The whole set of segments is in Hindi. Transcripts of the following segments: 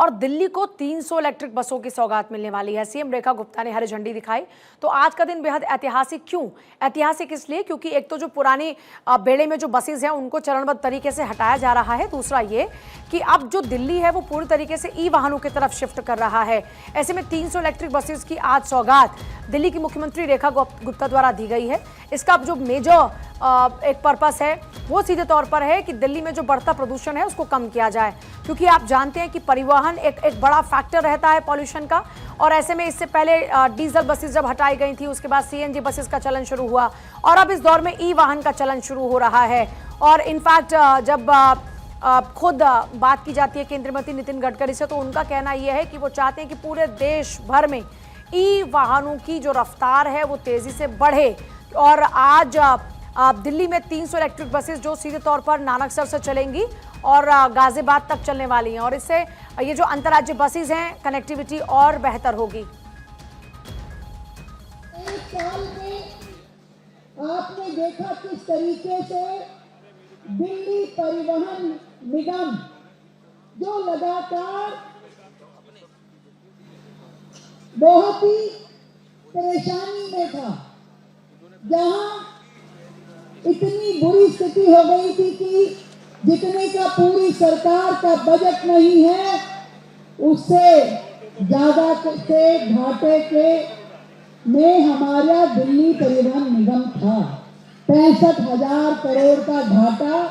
और दिल्ली को 300 इलेक्ट्रिक बसों की सौगात मिलने वाली है। सीएम रेखा गुप्ता ने हरी झंडी दिखाई। तो आज का दिन बेहद ऐतिहासिक क्यों? ऐतिहासिक इसलिए क्योंकि एक तो जो पुरानी बेड़े में जो बसेज हैं उनको चरणबद्ध तरीके से हटाया जा रहा है। दूसरा ये कि अब जो दिल्ली है वो पूरी तरीके से ई वाहनों की तरफ शिफ्ट कर रहा है। ऐसे में 300 इलेक्ट्रिक बसेज की आज सौगात दिल्ली की मुख्यमंत्री रेखा गुप्ता द्वारा दी गई है। इसका जो मेजर एक पर्पस है वो सीधे तौर पर है कि दिल्ली में जो बढ़ता प्रदूषण है उसको कम किया जाए, क्योंकि आप जानते हैं कि परिवहन एक बड़ा फैक्टर रहता है पॉल्यूशन का। और ऐसे में इससे पहले डीजल बसेस जब हटाई गई थी, उसके बाद सीएनजी बसेस का चलन शुरू हुआ और अब इस दौर में ई वाहन का चलन शुरू हो रहा है। और इनफैक्ट जब खुद बात की जाती है केंद्रीय मंत्री नितिन गडकरी से, तो उनका कहना यह है कि वो चाहते हैं कि पूरे देश भर में ई वाहनों की जो रफ्तार है वो तेजी से बढ़े। और आज दिल्ली में 300 इलेक्ट्रिक बसेस जो सीधे तौर पर नानकसर से चलेंगी और गाजियाबाद तक चलने वाली हैं, और इससे ये जो अंतर्राज्यीय बसेस हैं कनेक्टिविटी और बेहतर होगी। एक साल में आपने देखा किस तरीके से दिल्ली परिवहन निगम जो लगातार बहुत ही परेशानी में था, जहां इतनी बुरी स्थिति हो गई थी कि जितने का पूरी सरकार का बजट नहीं है उससे ज्यादा से घाटे के में हमारा दिल्ली परिवहन निगम था। 65,000 करोड़ का घाटा,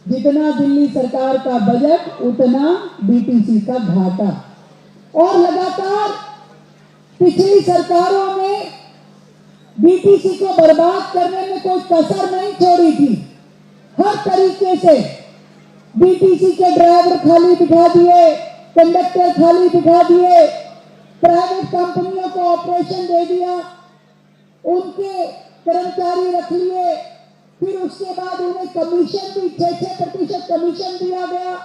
जितना दिल्ली सरकार का बजट उतना डीटीसी का घाटा। और लगातार पिछली सरकारों ने डीटीसी को बर्बाद करने में कोई कसर नहीं छोड़ी थी। हर तरीके से डीटीसी के ड्राइवर खाली बिठा दिए, कंडक्टर खाली बिठा दिए, प्राइवेट कंपनियों को ऑपरेशन दे दिया, उनके कर्मचारी रख लिए, फिर उसके बाद उन्हें कमीशन भी 6% कमीशन दिया गया।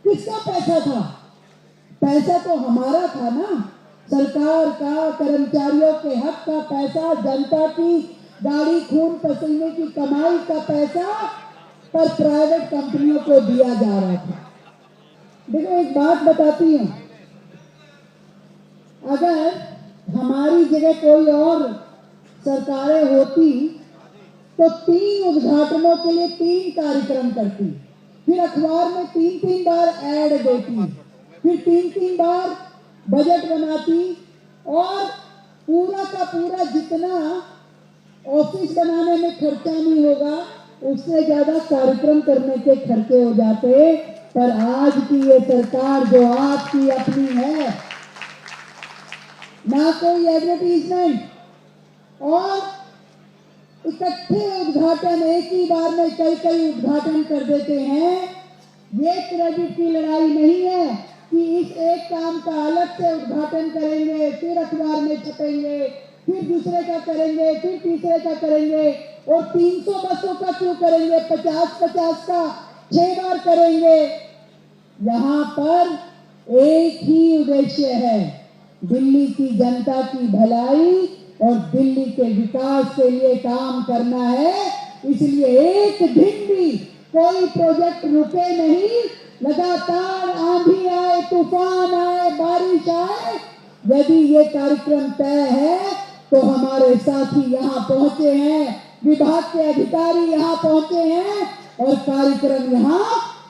किसका पैसा था? पैसा तो हमारा था ना, सरकार का, कर्मचारियों के हक का पैसा, जनता की गाड़ी खून पसीने की कमाई का पैसा पर प्राइवेट कंपनियों को दिया जा रहा था। देखो एक बात बताती हूँ, अगर हमारी जगह कोई और सरकारें होती तो 3 उद्घाटनों के लिए 3 कार्यक्रम करती, फिर अखबार में 3-3 बार ऐड देती, फिर 3-3 बार बजट बनाती और पूरा का पूरा जितना ऑफिस बनाने में खर्चा नहीं होगा उससे ज्यादा कार्यक्रम करने के खर्चे हो जाते। पर आज की ये सरकार जो आपकी अपनी है, ना कोई एडवर्टीजमेंट और इकट्ठे उद्घाटन, एक ही बार में कई उद्घाटन कर देते हैं। ये क्रेडिट की लड़ाई नहीं है कि इस एक काम का अलग से उद्घाटन करेंगे, फिर अखबार में छपेंगे, फिर दूसरे का करेंगे, फिर तीसरे का करेंगे, और 300 बसों का क्यों करेंगे, 50-50 का 6 बार करेंगे। यहाँ पर एक ही उद्देश्य है, दिल्ली की जनता की भलाई और दिल्ली के विकास के लिए काम करना है। इसलिए एक दिन भी कोई प्रोजेक्ट रुके नहीं। लगातार आंधी आए, तूफान आए, बारिश आए, यदि ये कार्यक्रम तय है तो हमारे साथी यहाँ पहुंचे हैं, विभाग के अधिकारी यहाँ पहुंचे हैं और कार्यक्रम यहाँ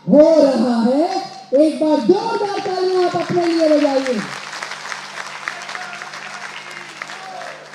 हो रहा है। एक बार जोरदार तालियां आप अपने लिए बजाइए।